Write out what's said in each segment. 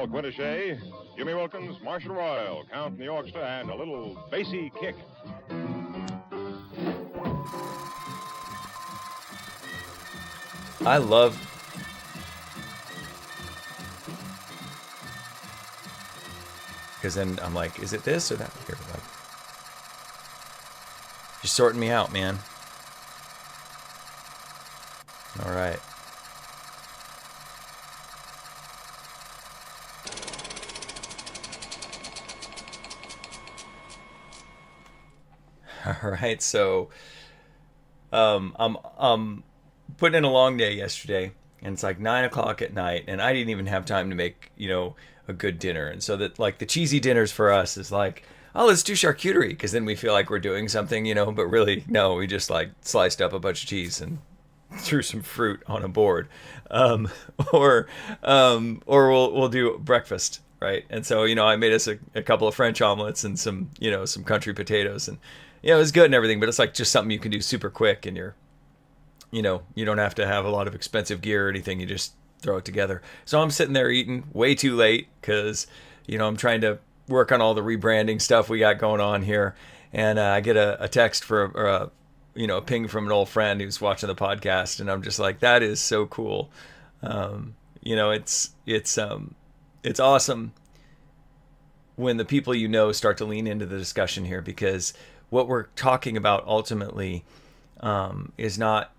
Al Quintache, Jimmy Wilkins, Marshall Royal, Count New Yorkster, and a little bassy kick. I love... Because then I'm like, is it this or that? Here, like, you're sorting me out, man. All right. All right, so I'm putting in a long day yesterday, and it's like 9 o'clock at night, and I didn't even have time to make, a good dinner. And so that, like, the cheesy dinners for us is like, oh, let's do charcuterie, because then we feel like we're doing something, but really, no, we just like sliced up a bunch of cheese and threw some fruit on a board, um, or we'll do breakfast, right? And so I made us a couple of French omelets and some country potatoes, and it was good and everything, but it's like just something you can do super quick, and you don't have to have a lot of expensive gear or anything. You just throw it together. So I'm sitting there eating way too late because I'm trying to work on all the rebranding stuff we got going on here, and I get a text or a ping from an old friend who's watching the podcast, and I'm just like, that is so cool. It's awesome when the people start to lean into the discussion here, because what we're talking about ultimately is not,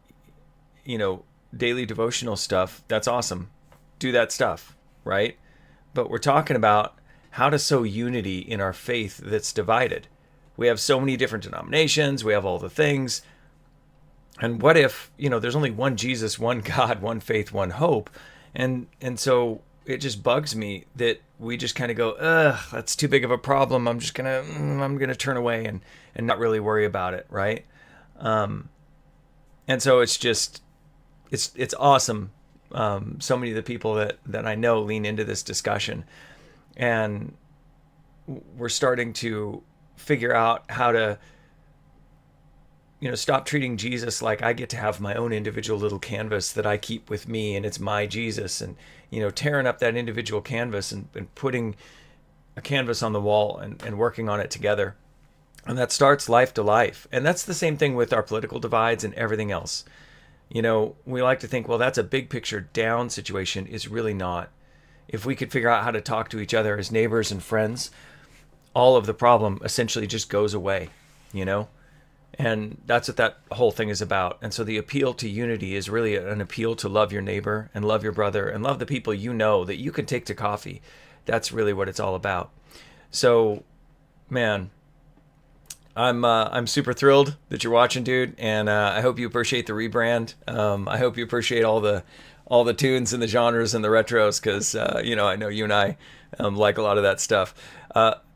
daily devotional stuff. That's awesome. Do that stuff, right? But we're talking about how to sow unity in our faith that's divided. We have so many different denominations. We have all the things. And what if, there's only one Jesus, one God, one faith, one hope. And so it just bugs me that we just kind of go, ugh, that's too big of a problem. I'm going to turn away and not really worry about it, right? And so it's just, it's awesome. So many of the people that I know lean into this discussion, and we're starting to figure out how to, stop treating Jesus like I get to have my own individual little canvas that I keep with me, and it's my Jesus, and, tearing up that individual canvas and putting a canvas on the wall and working on it together. And that starts life to life. And that's the same thing with our political divides and everything else. We like to think, well, that's a big picture down situation. Is really not. If we could figure out how to talk to each other as neighbors and friends, all of the problem essentially just goes away, And that's what that whole thing is about. And so the appeal to unity is really an appeal to love your neighbor and love your brother and love the people that you can take to coffee. That's really what it's all about. So, man, I'm super thrilled that you're watching, dude, and I hope you appreciate the rebrand. I hope you appreciate all the tunes and the genres and the retros, because I know you and I like a lot of that stuff.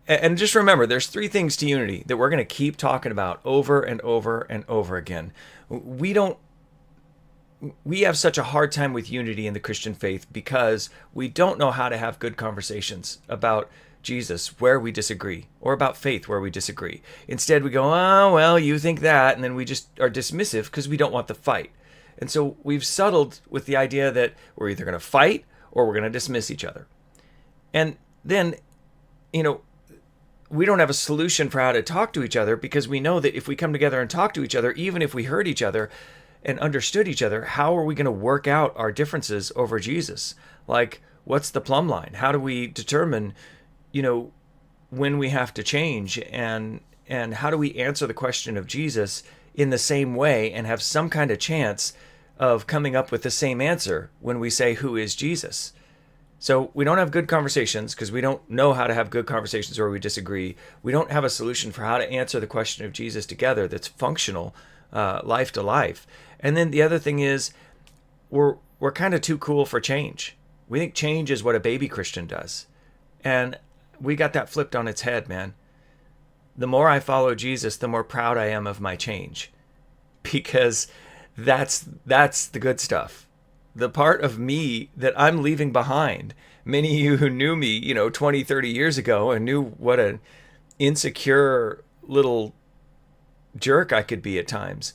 And just remember, there's 3 things to unity that we're going to keep talking about over and over and over again. We have such a hard time with unity in the Christian faith because we don't know how to have good conversations about Jesus where we disagree, or about faith where we disagree. Instead, we go, oh, well, you think that, and then we just are dismissive because we don't want the fight. And so we've settled with the idea that we're either going to fight or we're going to dismiss each other. And then, we don't have a solution for how to talk to each other, because we know that if we come together and talk to each other, even if we heard each other and understood each other, how are we going to work out our differences over Jesus? Like, what's the plumb line? How do we determine, when we have to change, and how do we answer the question of Jesus in the same way and have some kind of chance of coming up with the same answer when we say, who is Jesus? So we don't have good conversations because we don't know how to have good conversations where we disagree. We don't have a solution for how to answer the question of Jesus together that's functional, life to life. And then the other thing is, we're kind of too cool for change. We think change is what a baby Christian does. And we got that flipped on its head, man. The more I follow Jesus, the more proud I am of my change, because that's the good stuff. The part of me that I'm leaving behind. Many of you who knew me, 20, 30 years ago and knew what an insecure little jerk I could be at times.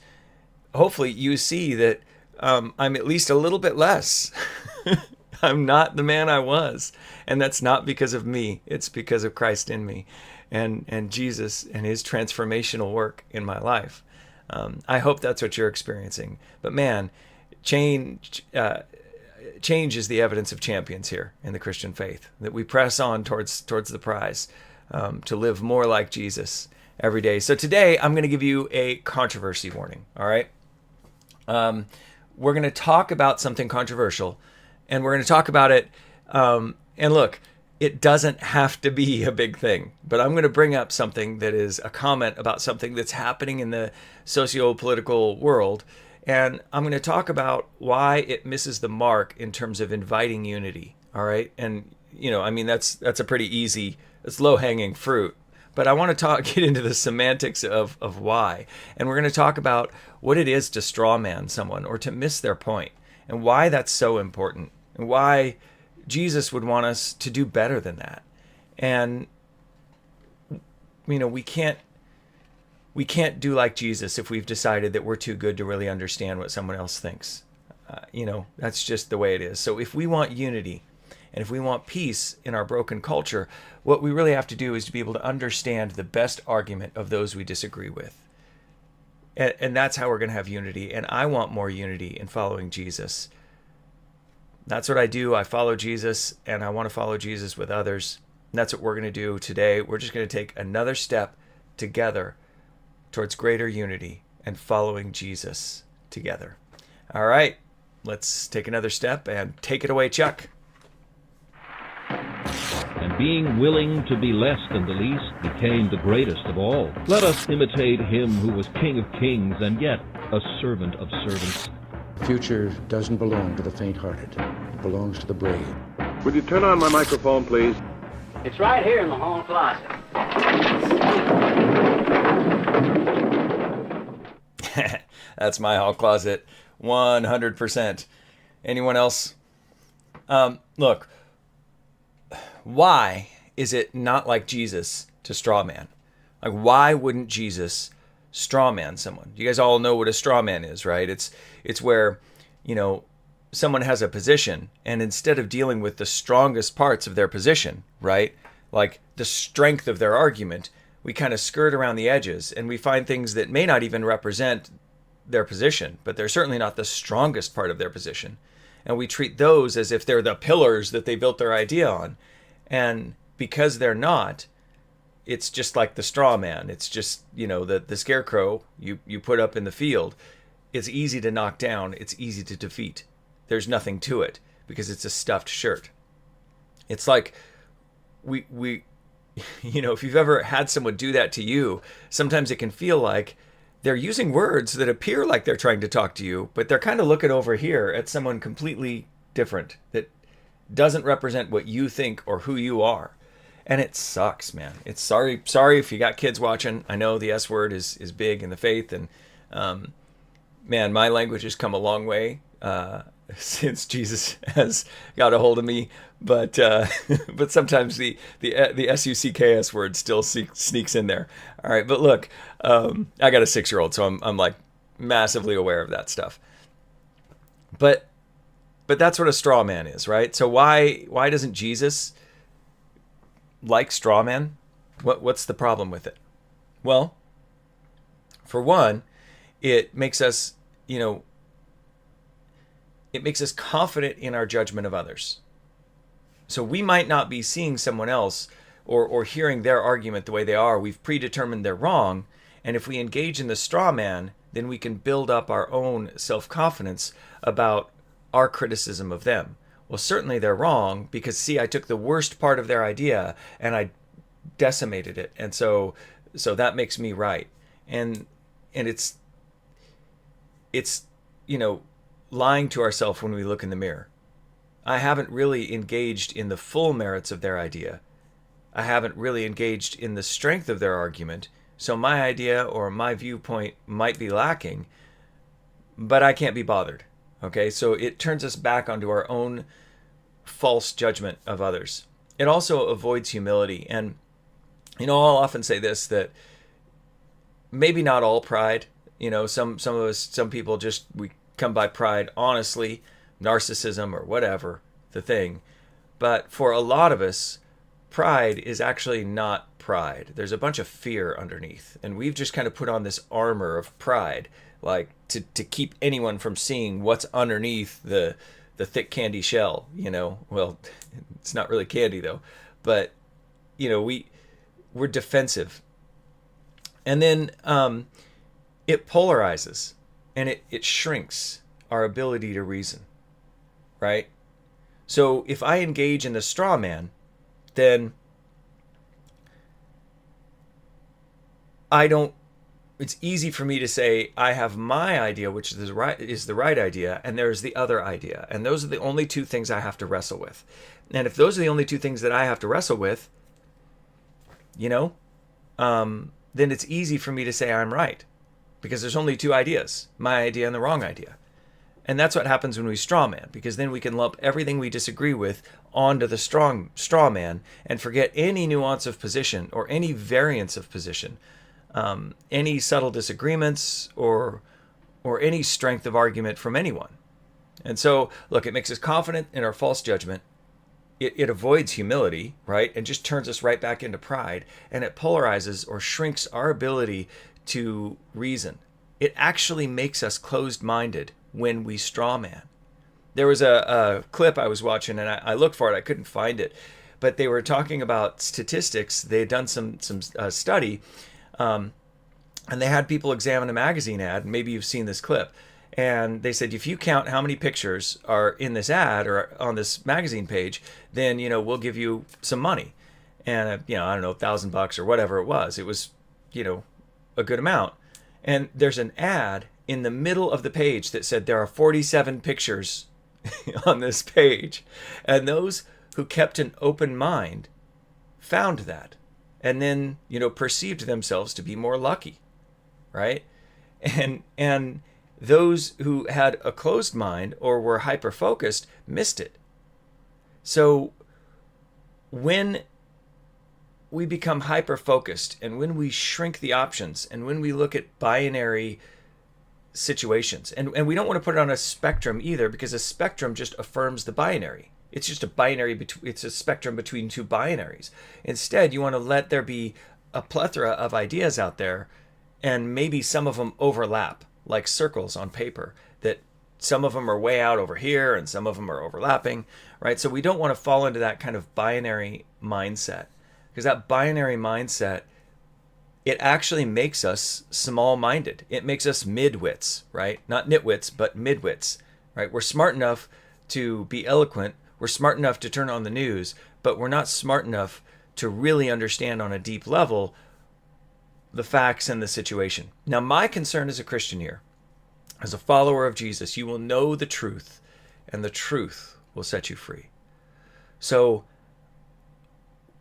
Hopefully you see that I'm at least a little bit less. I'm not the man I was. And that's not because of me. It's because of Christ in me and Jesus and his transformational work in my life. I hope that's what you're experiencing. But man, change is the evidence of champions here in the Christian faith, that we press on towards the prize, to live more like Jesus every day. So today I'm going to give you a controversy warning. All right. We're going to talk about something controversial, and we're going to talk about it. And look, it doesn't have to be a big thing, but I'm going to bring up something that is a comment about something that's happening in the socio-political world. And I'm going to talk about why it misses the mark in terms of inviting unity. All right. And, that's a pretty easy, it's low-hanging fruit. But I want to get into the semantics of why. And we're going to talk about what it is to strawman someone or to miss their point, and why that's so important, and why Jesus would want us to do better than that. And, we can't do like Jesus if we've decided that we're too good to really understand what someone else thinks. That's just the way it is. So if we want unity, and if we want peace in our broken culture, what we really have to do is to be able to understand the best argument of those we disagree with. And that's how we're going to have unity. And I want more unity in following Jesus. That's what I do. I follow Jesus, and I want to follow Jesus with others. And that's what we're going to do today. We're just going to take another step together towards greater unity and following Jesus together. All right, let's take another step and take it away, Chuck. And being willing to be less than the least became the greatest of all. Let us imitate him who was King of kings and yet a servant of servants. The future doesn't belong to the faint-hearted. It belongs to the brave. Would you turn on my microphone, please? It's right here in the hall closet. That's my hall closet, 100%. Anyone else? Look, why is it not like Jesus to strawman? Like, why wouldn't Jesus strawman someone? You guys all know what a strawman is, right? It's where, someone has a position, and instead of dealing with the strongest parts of their position, right? Like the strength of their argument, we kind of skirt around the edges, and we find things that may not even represent their position, but they're certainly not the strongest part of their position. And we treat those as if they're the pillars that they built their idea on. And because they're not, it's just like the straw man. It's just, the scarecrow you put up in the field. It's easy to knock down. It's easy to defeat. There's nothing to it because it's a stuffed shirt. It's like we if you've ever had someone do that to you, sometimes it can feel like they're using words that appear like they're trying to talk to you, but they're kind of looking over here at someone completely different that doesn't represent what you think or who you are. And it sucks, man. It's sorry if you got kids watching. I know the S word is big in the faith, and man, my language has come a long way since Jesus has got a hold of me. But but sometimes the SUCKS word still sneaks in there. All right, but look, I got a 6-year-old, so I'm like massively aware of that stuff. But that's what a straw man is, right? So why doesn't Jesus like straw man? What's the problem with it? Well, for one, it makes us, it makes us confident in our judgment of others. So we might not be seeing someone else or hearing their argument the way they are. We've predetermined they're wrong. And if we engage in the straw man, then we can build up our own self-confidence about our criticism of them. Well, certainly they're wrong because, see, I took the worst part of their idea and I decimated it. And so that makes me right. And it's lying to ourselves when we look in the mirror. I haven't really engaged in the full merits of their idea. I haven't really engaged in the strength of their argument. So my idea or my viewpoint might be lacking, but I can't be bothered. Okay, so it turns us back onto our own false judgment of others. It also avoids humility. And, I'll often say this, that maybe not all pride. Some people we come by pride honestly, narcissism or whatever, the thing. But for a lot of us, pride is actually not pride. There's a bunch of fear underneath. And we've just kind of put on this armor of pride, like to keep anyone from seeing what's underneath the thick candy shell, Well, it's not really candy though. But, we're defensive. And then it polarizes and it shrinks our ability to reason, right? So if I engage in the straw man, then it's easy for me to say I have my idea, which is the right idea, and there's the other idea. And those are the only two things I have to wrestle with. And if those are the only two things that I have to wrestle with, then it's easy for me to say I'm right, because there's only two ideas, my idea and the wrong idea. And that's what happens when we straw man, because then we can lump everything we disagree with onto the straw man and forget any nuance of position or any variance of position, any subtle disagreements or any strength of argument from anyone. And so, look, it makes us confident in our false judgment. It avoids humility, right? And just turns us right back into pride. And it polarizes or shrinks our ability to reason. It actually makes us closed-minded when we straw man. There was a clip I was watching, and I looked for it. I couldn't find it. But they were talking about statistics. They had done some study, and they had people examine a magazine ad. Maybe you've seen this clip. And they said, if you count how many pictures are in this ad or on this magazine page, then, we'll give you some money. And, I don't know, $1,000 or whatever it was. It was, a good amount. And there's an ad in the middle of the page that said there are 47 pictures on this page. And those who kept an open mind found that and then, perceived themselves to be more lucky, right? And those who had a closed mind or were hyper-focused missed it. So when we become hyper-focused and when we shrink the options and when we look at binary situations, and we don't want to put it on a spectrum either, because a spectrum just affirms the binary. It's just a binary, it's a spectrum between two binaries. Instead, you want to let there be a plethora of ideas out there, and maybe some of them overlap, like circles on paper, that some of them are way out over here and some of them are overlapping, right? So we don't want to fall into that kind of binary mindset, because that binary mindset, it actually makes us small-minded. It makes us midwits, right? Not nitwits, but midwits, right? We're smart enough to be eloquent. We're smart enough to turn on the news, but we're not smart enough to really understand on a deep level the facts and the situation. Now, my concern as a Christian here, as a follower of Jesus, you will know the truth, and the truth will set you free. So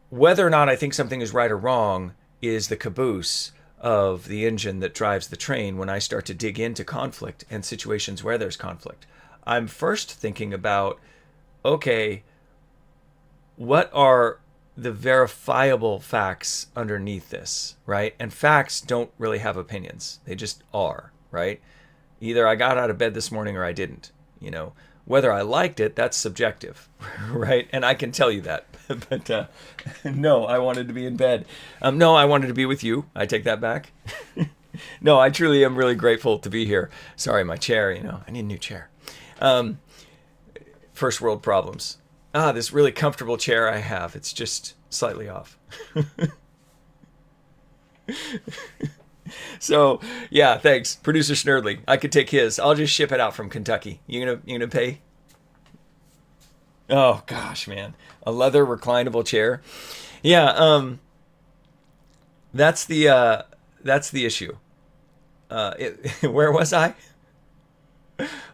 whether or not I think something is right or wrong is the caboose of the engine that drives the train when I start to dig into conflict and situations where there's conflict. I'm first thinking about, okay, what are the verifiable facts underneath this, right? And facts don't really have opinions. They just are, right? Either I got out of bed this morning or I didn't, Whether I liked it, that's subjective, right? And I can tell you that. But no, I wanted to be in bed. No, I wanted to be with you. I take that back. No, I truly am really grateful to be here. Sorry, my chair, I need a new chair. First world problems. This really comfortable chair I have, it's just slightly off. So, yeah, thanks. Producer Snerdley. I could take his. I'll just ship it out from Kentucky. You gonna pay? Oh, gosh, man. A leather reclinable chair. Yeah, that's the issue. Where was I?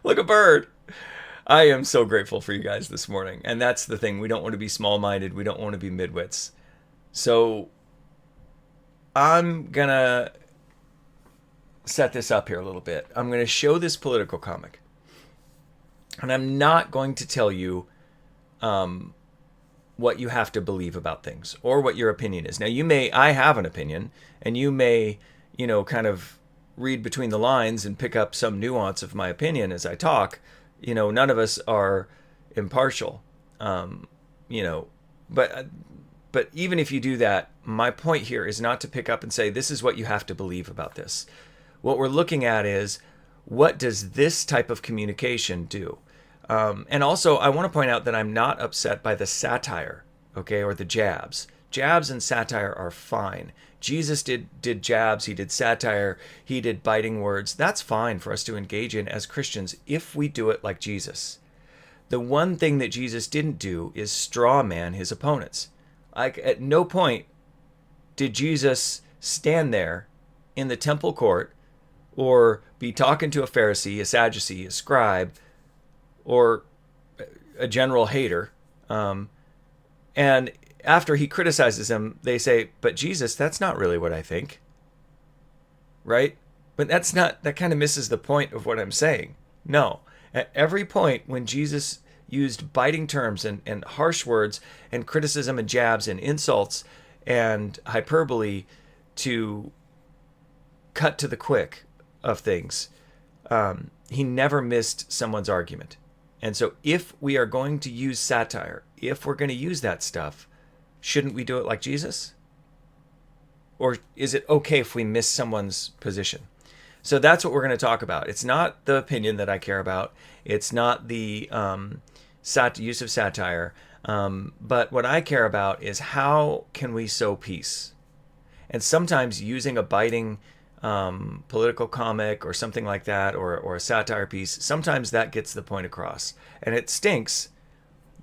Look, a bird. I am so grateful for you guys this morning. And that's the thing. We don't want to be small-minded. We don't want to be midwits. So I'm going to set this up here a little bit. I'm going to show this political comic. And I'm not going to tell you what you have to believe about things or what your opinion is. Now, I have an opinion, and you may, kind of read between the lines and pick up some nuance of my opinion as I talk. None of us are impartial. You know, but even if you do that, my point here is not to pick up and say, this is what you have to believe about this. What we're looking at is, what does this type of communication do? And also, I want to point out that I'm not upset by the satire, okay, or the jabs. Jabs and satire are fine. Jesus did jabs, he did satire, he did biting words. That's fine for us to engage in as Christians if we do it like Jesus. The one thing that Jesus didn't do is straw man his opponents. Like, at no point did Jesus stand there in the temple court or be talking to a Pharisee, a Sadducee, a scribe, or a general hater. And after he criticizes them, they say, but Jesus, that's not really what I think. Right? But that kind of misses the point of what I'm saying. No. At every point when Jesus used biting terms and harsh words and criticism and jabs and insults and hyperbole to cut to the quick of things, he never missed someone's argument. And so if we are going to use satire, if we're going to use that stuff, shouldn't we do it like Jesus? Or is it okay if we miss someone's position? So that's what we're going to talk about. It's not the opinion that I care about. It's not the use of satire. But what I care about is, how can we sow peace? And sometimes using a biting political comic or something like that, or a satire piece, sometimes that gets the point across. And it stinks,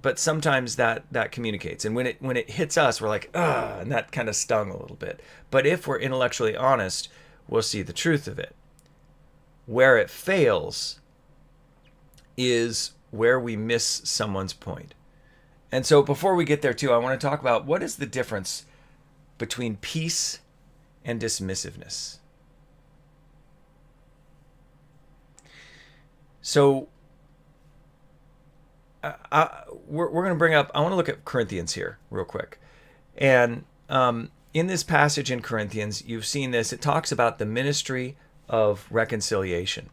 but sometimes that communicates. And when it hits us, we're like, ugh, and that kind of stung a little bit. But if we're intellectually honest, we'll see the truth of it. Where it fails is where we miss someone's point. And so before we get there too, I want to talk about, what is the difference between peace and dismissiveness? So we're going to bring up, I want to look at Corinthians here real quick. And in this passage in Corinthians, you've seen this, it talks about the ministry of reconciliation.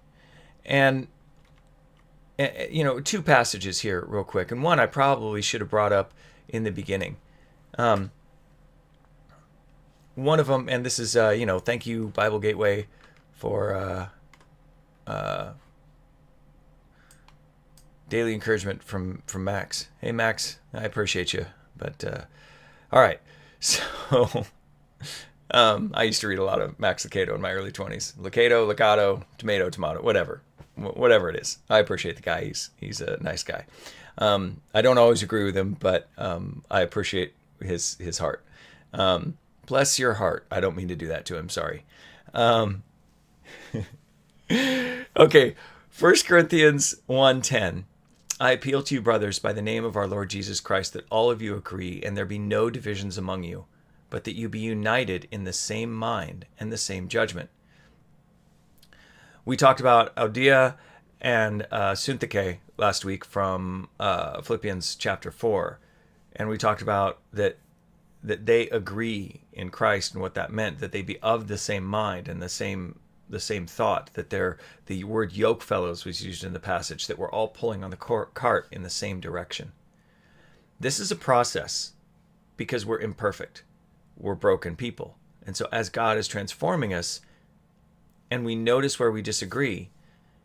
And, you know, two passages here real quick. And one I probably should have brought up in the beginning. One of them, and this is, thank you, Bible Gateway, for daily encouragement from Max. Hey, Max, I appreciate you. But, all right. So, I used to read a lot of Max Lucado in my early 20s. Lucado, tomato, whatever it is. I appreciate the guy. He's a nice guy. I don't always agree with him, but I appreciate his heart. Bless your heart. I don't mean to do that to him. Sorry. Okay. 1 Corinthians 1:10. I appeal to you, brothers, by the name of our Lord Jesus Christ, that all of you agree, and there be no divisions among you, but that you be united in the same mind and the same judgment. We talked about Euodia and Syntyche last week from Philippians chapter 4, and we talked about that they agree in Christ and what that meant, that they be of the same mind and the same thought, that the word yoke fellows was used in the passage, that we're all pulling on the cart in the same direction. This is a process because we're imperfect. We're broken people. And so as God is transforming us and we notice where we disagree,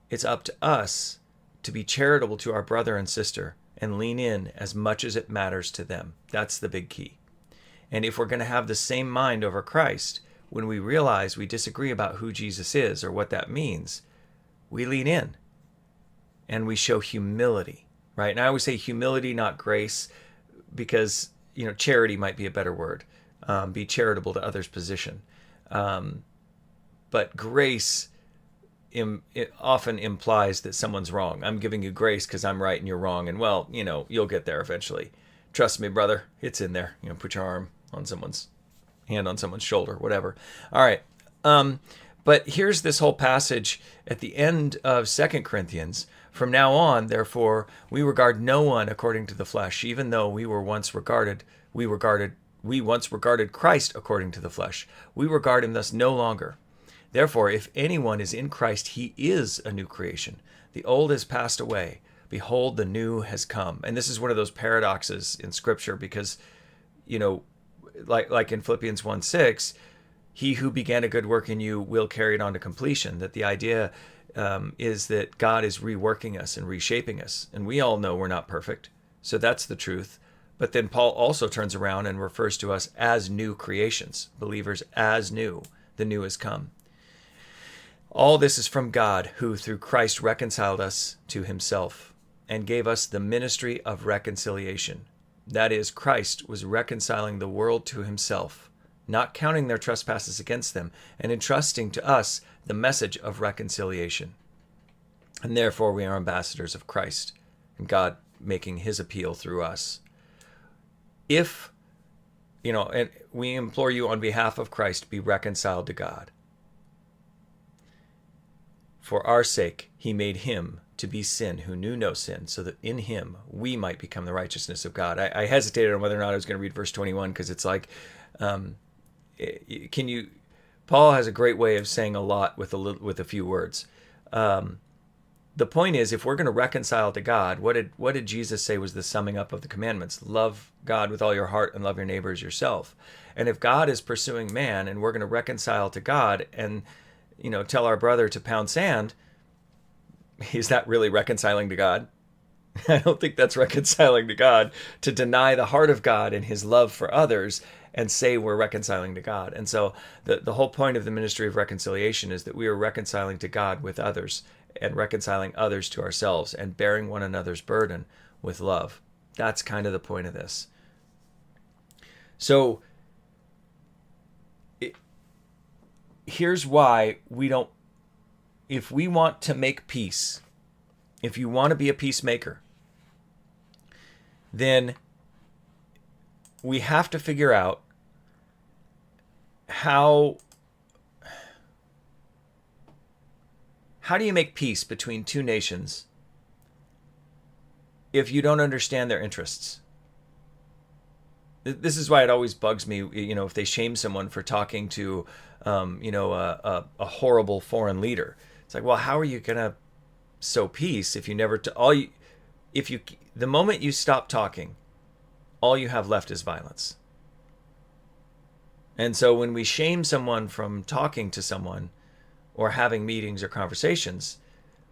it's up to us to be charitable to our brother and sister and lean in as much as it matters to them. That's the big key. And if we're going to have the same mind over Christ, when we realize we disagree about who Jesus is or what that means, we lean in and we show humility, right? And I always say humility, not grace, because, charity might be a better word. Be charitable to others' position. But grace it often implies that someone's wrong. I'm giving you grace because I'm right and you're wrong. And well, you'll get there eventually. Trust me, brother, it's in there. Put your hand on someone's shoulder, whatever. All right. But here's this whole passage at the end of 2 Corinthians. From now on, therefore, we regard no one according to the flesh, even though we once regarded Christ according to the flesh. We regard him thus no longer. Therefore, if anyone is in Christ, he is a new creation. The old has passed away. Behold, the new has come. And this is one of those paradoxes in Scripture because, like in Philippians 1:6, he who began a good work in you will carry it on to completion. That the idea is that God is reworking us and reshaping us. And we all know we're not perfect. So that's the truth. But then Paul also turns around and refers to us as new creations, believers as new. The new has come. All this is from God, who through Christ reconciled us to himself and gave us the ministry of reconciliation. That is, Christ was reconciling the world to himself, not counting their trespasses against them, and entrusting to us the message of reconciliation. And therefore we are ambassadors of Christ, and God making his appeal through us. If, and we implore you on behalf of Christ, be reconciled to God. For our sake, he made him to be sin who knew no sin, so that in him we might become the righteousness of God. I hesitated on whether or not I was going to read verse 21 because it's like, Paul has a great way of saying a lot with a few words. The point is, if we're going to reconcile to God, what did Jesus say was the summing up of the commandments? Love God with all your heart and love your neighbor as yourself. And if God is pursuing man and we're going to reconcile to God and tell our brother to pound sand, is that really reconciling to God? I don't think that's reconciling to God, to deny the heart of God and his love for others and say we're reconciling to God. And so the whole point of the ministry of reconciliation is that we are reconciling to God with others and reconciling others to ourselves and bearing one another's burden with love. That's kind of the point of this. So here's why if we want to make peace, if you want to be a peacemaker, then we have to figure out how do you make peace between two nations if you don't understand their interests? This is why it always bugs me, if they shame someone for talking to, a horrible foreign leader. It's like, well, how are you gonna sow peace if you never? The moment you stop talking, all you have left is violence. And so when we shame someone from talking to someone or having meetings or conversations,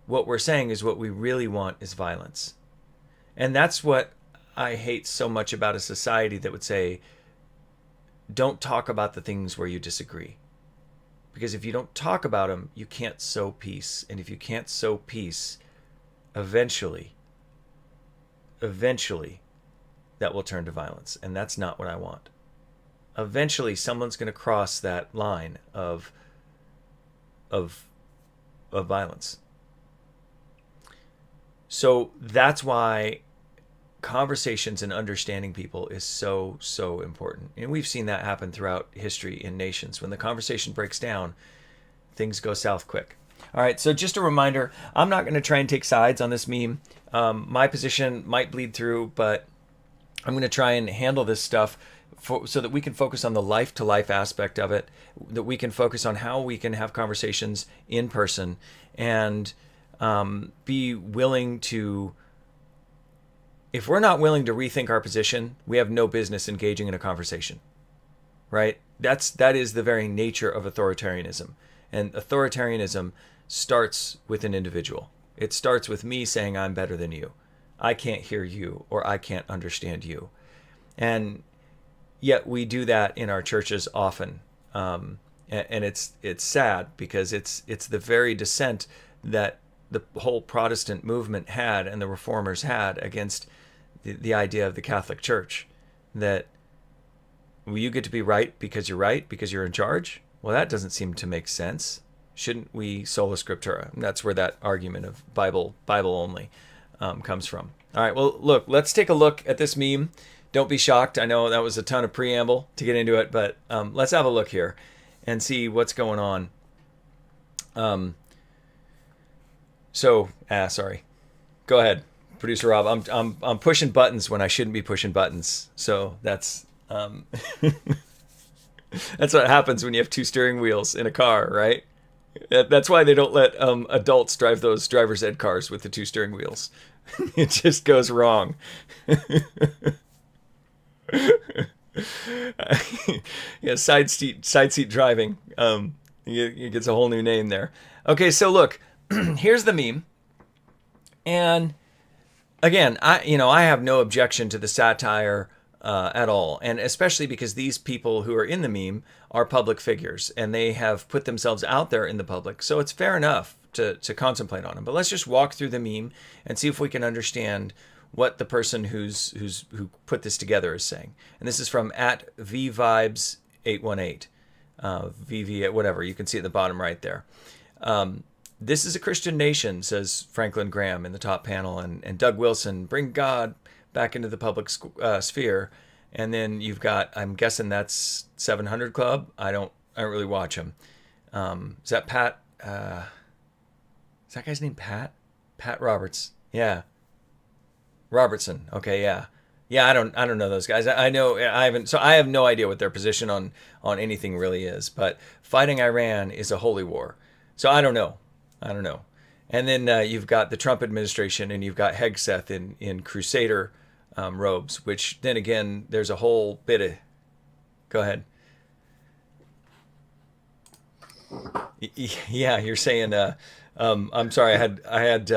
what we're saying is what we really want is violence. And that's what I hate so much about a society that would say, don't talk about the things where you disagree. Because if you don't talk about them, you can't sow peace. And if you can't sow peace, eventually, that will turn to violence. And that's not what I want. Eventually, someone's going to cross that line of violence. So that's why conversations and understanding people is so, so important. And we've seen that happen throughout history in nations. When the conversation breaks down, things go south quick. All right, so just a reminder, I'm not going to try and take sides on this meme. My position might bleed through, but I'm going to try and handle this stuff so that we can focus on the life-to-life aspect of it, that we can focus on how we can have conversations in person and be willing to. If we're not willing to rethink our position, we have no business engaging in a conversation, right? That is the very nature of authoritarianism. And authoritarianism starts with an individual. It starts with me saying I'm better than you. I can't hear you, or I can't understand you. And yet we do that in our churches often. And it's sad because it's the very dissent that the whole Protestant movement had and the Reformers had against the idea of the Catholic Church, that you get to be right because you're in charge. Well, that doesn't seem to make sense. Shouldn't we sola scriptura? And that's where that argument of Bible only comes from. All right, well, look, let's take a look at this meme. Don't be shocked. I know that was a ton of preamble to get into it, but let's have a look here and see what's going on. Sorry. Go ahead, Producer Rob. I'm pushing buttons when I shouldn't be pushing buttons. So that's that's what happens when you have two steering wheels in a car, right? That's why they don't let adults drive those driver's ed cars with the two steering wheels. It just goes wrong. Yeah, side seat driving. It gets a whole new name there. Okay, so look, here's the meme, and again, I have no objection to the satire at all, and especially because these people who are in the meme are public figures, and they have put themselves out there in the public, so it's fair enough to contemplate on them. But let's just walk through the meme and see if we can understand what the person who put this together is saying. And this is from @vvibes818, VV whatever. You can see at the bottom right there. This is a Christian nation, says Franklin Graham in the top panel, and Doug Wilson, bring God back into the public sphere. And then you've got, I'm guessing that's 700 Club. I don't really watch him. Is that Pat? Is that guy's name Pat? Pat Roberts. Yeah. Robertson. Okay, yeah. Yeah, I don't know those guys. I have no idea what their position on anything really is. But fighting Iran is a holy war. So I don't know. And then you've got the Trump administration, and you've got Hegseth in Crusader robes, which then again, there's a whole bit of... Go ahead. Yeah, you're saying... I'm sorry, I had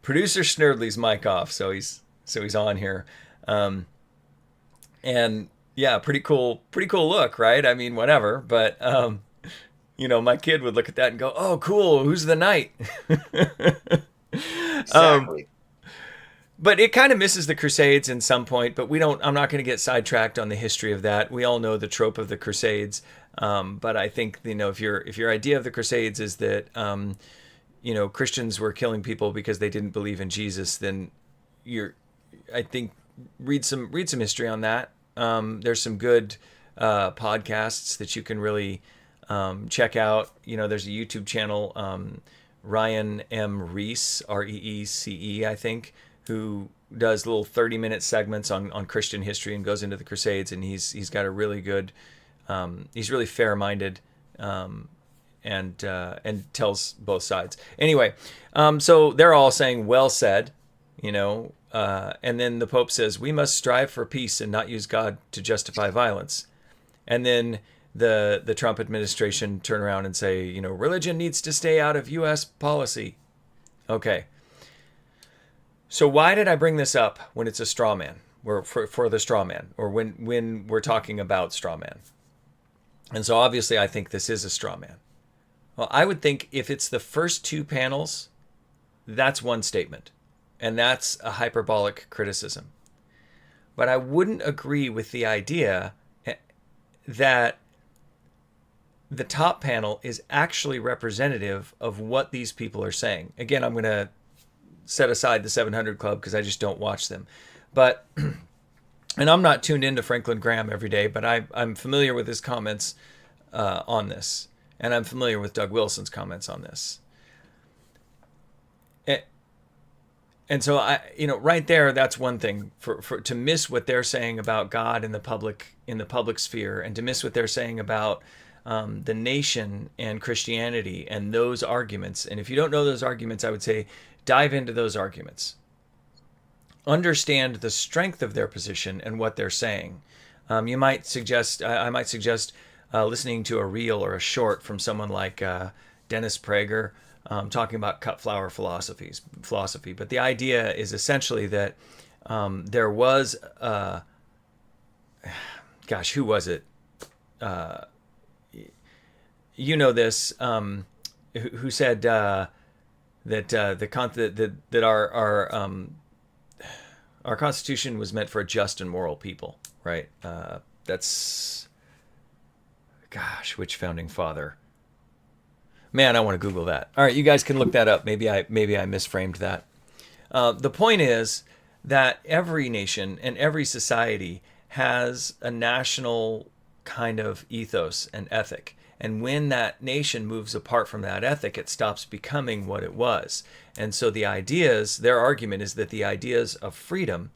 producer Snurdly's mic off, so he's on here. And yeah, pretty cool look, right? I mean, whatever, but my kid would look at that and go, "Oh, cool, who's the knight?" Exactly. But it kind of misses the Crusades in some point, but I'm not going to get sidetracked on the history of that. We all know the trope of the Crusades. But I think, if your idea of the Crusades is that, Christians were killing people because they didn't believe in Jesus, then I think read some history on that. There's some good podcasts that you can really check out. There's a YouTube channel, Ryan M. Reese, Reece, I think, who does little 30-minute segments on Christian history and goes into the Crusades, and he's got a really good, he's really fair-minded, and tells both sides. Anyway, so they're all saying, well said, and then the Pope says, we must strive for peace and not use God to justify violence. And then the Trump administration turn around and say, religion needs to stay out of U.S. policy. Okay. So why did I bring this up when it's a straw man, or for the straw man, or when we're talking about straw man? And so obviously I think this is a straw man. Well, I would think if it's the first two panels, that's one statement, and that's a hyperbolic criticism. But I wouldn't agree with the idea that the top panel is actually representative of what these people are saying. Again, I'm going to set aside the 700 Club because I just don't watch them. But, and I'm not tuned into Franklin Graham every day, but I'm familiar with his comments on this. And I'm familiar with Doug Wilson's comments on this. And so right there, that's one thing for to miss what they're saying about God in the public sphere, and to miss what they're saying about the nation and Christianity and those arguments. And if you don't know those arguments, I would say dive into those arguments. Understand the strength of their position and what they're saying. I might suggest listening to a reel or a short from someone like Dennis Prager, talking about cut flower philosophy. But the idea is essentially that there was, who was it? This, who said that our Constitution was meant for a just and moral people, right? That's, which founding father? Man, I want to Google that. All right, you guys can look that up. Maybe I misframed that. The point is that every nation and every society has a national kind of ethos and ethic. And when that nation moves apart from that ethic, it stops becoming what it was. And so their argument is that the ideas of freedom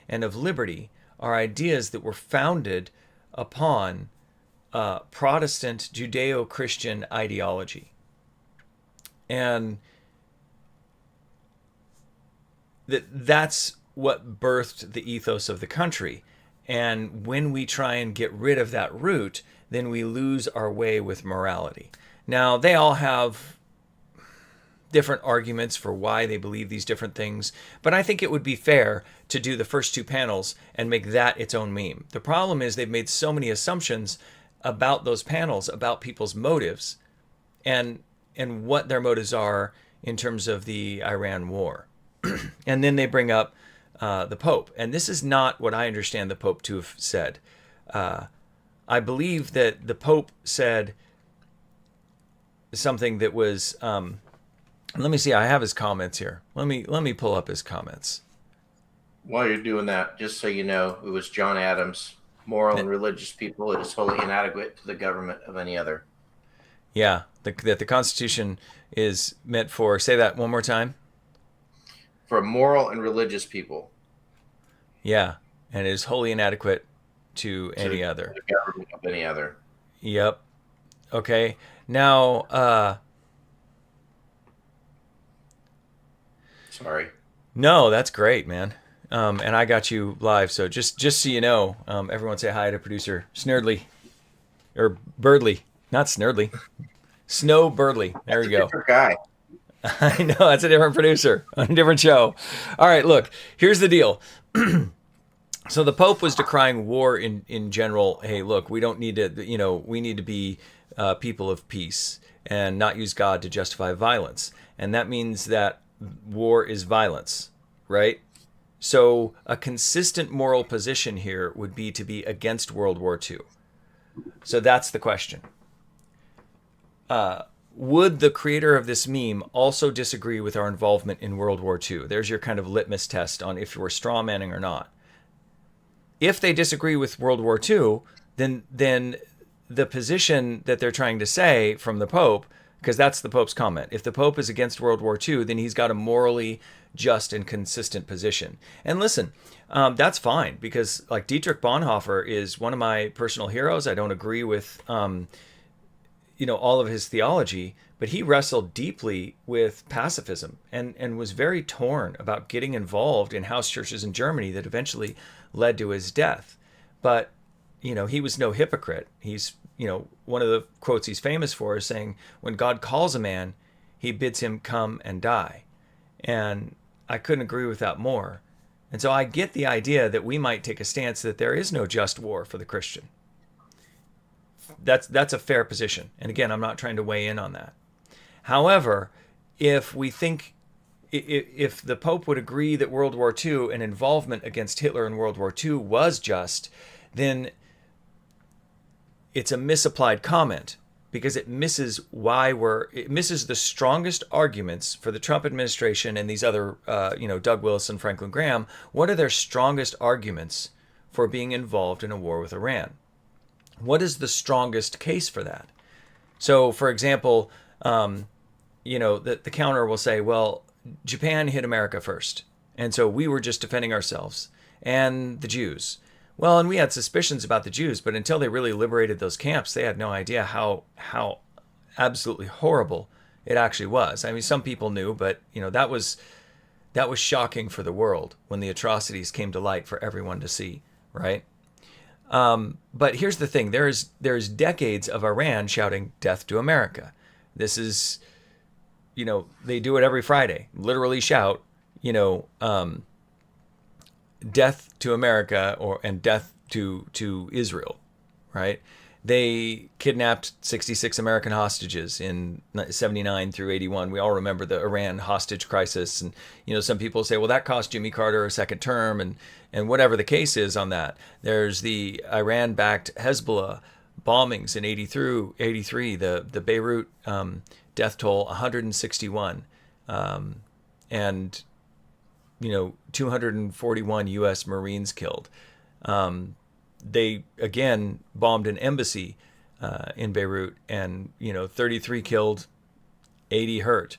and of liberty are ideas that were founded upon Protestant Judeo-Christian ideology. And that's what birthed the ethos of the country. And when we try and get rid of that root, then we lose our way with morality. Now, they all have different arguments for why they believe these different things, but I think it would be fair to do the first two panels and make that its own meme. The problem is they've made so many assumptions about those panels, about people's motives, and what their motives are in terms of the Iran war. And then they bring up the Pope. And this is not what I understand the Pope to have said. I believe that the Pope said something that was... let me see. I have his comments here. Let me pull up his comments. While you're doing that, just so you know, it was John Adams. Moral and religious people, it is wholly inadequate to the government of any other. Yeah, that the Constitution is meant for... Say that one more time. For moral and religious people. Yeah, and it is wholly inadequate to any other. The government of any other. Yep. Okay. Now, Sorry. No, that's great, man. And I got you live, so just so you know, everyone say hi to producer Snerdley, or Birdley, not Snerdley, Snow Birdley. There you go. Different guy. I know, that's a different producer on a different show. All right, look, here's the deal. So the Pope was decrying war in general. Hey, look, we don't need to, we need to be people of peace and not use God to justify violence. And that means that war is violence, right? So a consistent moral position here would be to be against World War II. So that's the question. Would the creator of this meme also disagree with our involvement in World War II? There's your kind of litmus test on if we're strawmanning or not. If they disagree with World War II, then the position that they're trying to say from the Pope, because that's the Pope's comment, if the Pope is against World War II, then he's got a morally just and consistent position. And listen, that's fine, because like Dietrich Bonhoeffer is one of my personal heroes. I don't agree with all of his theology, but he wrestled deeply with pacifism and was very torn about getting involved in house churches in Germany that eventually led to his death. But he was no hypocrite. He's one of the quotes he's famous for is saying, when God calls a man, he bids him come and die. And I couldn't agree with that more. And so I get the idea that we might take a stance that there is no just war for the Christian. That's a fair position. And again, I'm not trying to weigh in on that. However, if we think, if the Pope would agree that World War II and involvement against Hitler in World War II was just, then it's a misapplied comment, because it misses the strongest arguments for the Trump administration and these other, Doug Wilson, Franklin Graham. What are their strongest arguments for being involved in a war with Iran? What is the strongest case for that? So, for example, the counter will say, well, Japan hit America first, and so we were just defending ourselves and the Jews. Well, and we had suspicions about the Jews, but until they really liberated those camps, they had no idea how absolutely horrible it actually was. I mean, some people knew, but that was shocking for the world when the atrocities came to light for everyone to see, right? But here's the thing: there's decades of Iran shouting "Death to America." This is, they do it every Friday. Literally shout, "Death to America" and "Death to Israel," right? They kidnapped 66 American hostages in 79 through 81. We all remember the Iran hostage crisis. And, some people say, well, that cost Jimmy Carter a second term, and whatever the case is on that. There's the Iran-backed Hezbollah bombings in 83, the Beirut death toll, 161. And 241 U.S. Marines killed. They, again, bombed an embassy in Beirut, and, 33 killed, 80 hurt.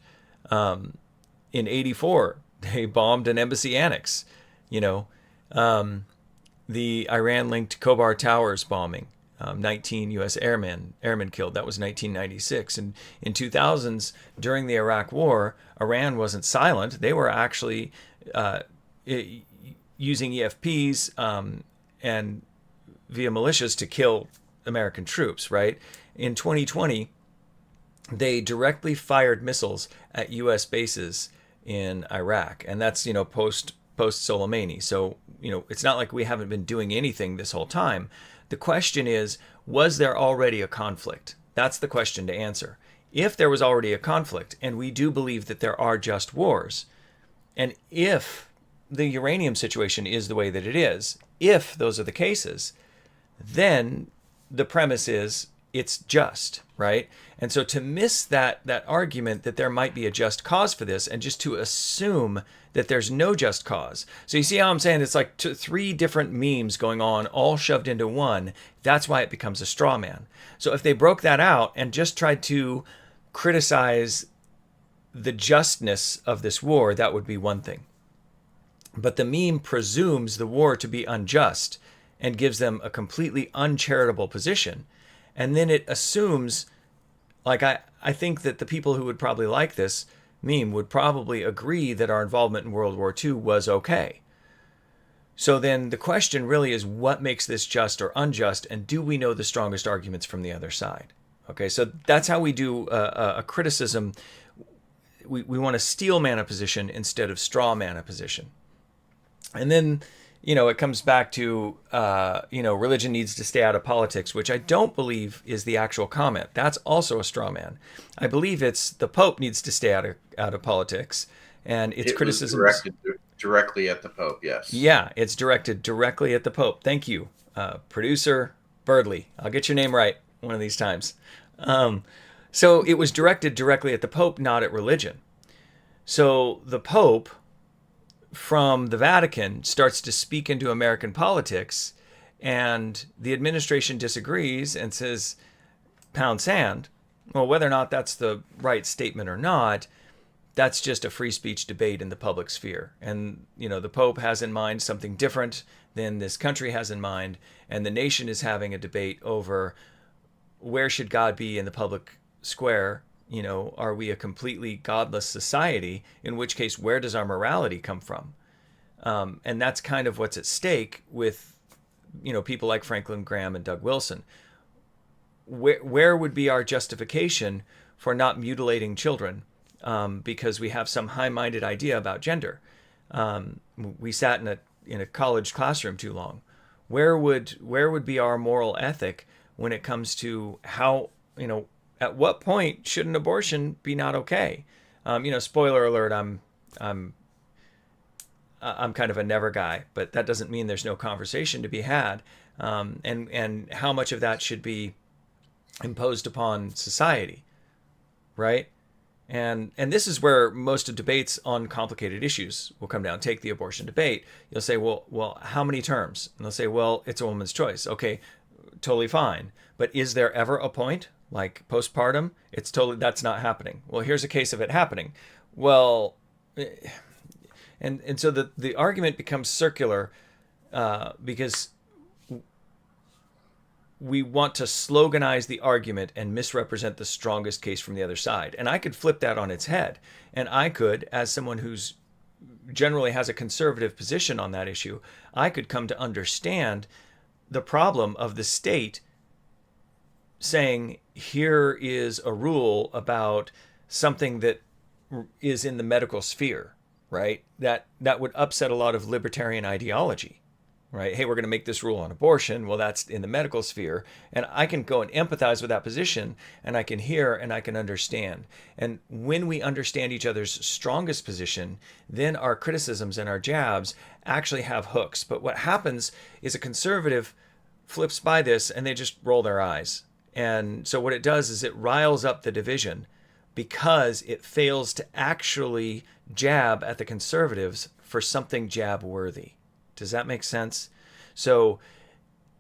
In 84, they bombed an embassy annex. The Iran-linked Khobar Towers bombing, 19 U.S. airmen killed. That was 1996. And in 2000s, during the Iraq War, Iran wasn't silent. They were actually using EFPs and via militias to kill American troops, right? In 2020, they directly fired missiles at U.S. bases in Iraq, and that's post Soleimani. So it's not like we haven't been doing anything this whole time. The question is, was there already a conflict? That's the question to answer. If there was already a conflict, and we do believe that there are just wars, and if the uranium situation is the way that it is, if those are the cases, then the premise is it's just, right? And so to miss that argument that there might be a just cause for this, and just to assume that there's no just cause. So you see how I'm saying it's like three different memes going on, all shoved into one. That's why it becomes a straw man. So if they broke that out and just tried to criticize the justness of this war, that would be one thing. But the meme presumes the war to be unjust and gives them a completely uncharitable position. And then it assumes, like I think that the people who would probably like this meme would probably agree that our involvement in World War II was okay. So then the question really is, what makes this just or unjust, and do we know the strongest arguments from the other side? Okay, so that's how we do a criticism. We want to steel man a position instead of straw man a position. And then, it comes back to, religion needs to stay out of politics, which I don't believe is the actual comment. That's also a straw man. I believe it's the Pope needs to stay out of politics, and its criticism directed directly at the Pope. Yes. Yeah, it's directed directly at the Pope. Thank you, producer Birdley. I'll get your name right one of these times. So it was directed directly at the Pope, not at religion. So the Pope, from the Vatican, starts to speak into American politics, and the administration disagrees and says, pound sand. Well, whether or not that's the right statement or not, that's just a free speech debate in the public sphere. And, the Pope has in mind something different than this country has in mind, and the nation is having a debate over where should God be in the public square. Are we a completely godless society? In which case, where does our morality come from? And that's kind of what's at stake with, people like Franklin Graham and Doug Wilson. Where would be our justification for not mutilating children because we have some high-minded idea about gender? We sat in a college classroom too long. Where would be our moral ethic when it comes to how, at what point should an abortion be not okay? Spoiler alert, I'm kind of a never guy, but that doesn't mean there's no conversation to be had. And how much of that should be imposed upon society, right? And this is where most of debates on complicated issues will come down. Take the abortion debate. You'll say, well, how many terms? And they'll say, well, it's a woman's choice. Okay, totally fine. But is there ever a point? Like postpartum, that's not happening. Well, here's a case of it happening. Well, and so the argument becomes circular because we want to sloganize the argument and misrepresent the strongest case from the other side. And I could flip that on its head. And I could, as someone who's generally has a conservative position on that issue, I could come to understand the problem of the state saying, here is a rule about something that is in the medical sphere, right? That would upset a lot of libertarian ideology, right? Hey, we're going to make this rule on abortion. Well, that's in the medical sphere. And I can go and empathize with that position, and I can hear and I can understand. And when we understand each other's strongest position, then our criticisms and our jabs actually have hooks. But what happens is a conservative flips by this and they just roll their eyes. And so what it does is it riles up the division because it fails to actually jab at the conservatives for something jab worthy. Does that make sense? So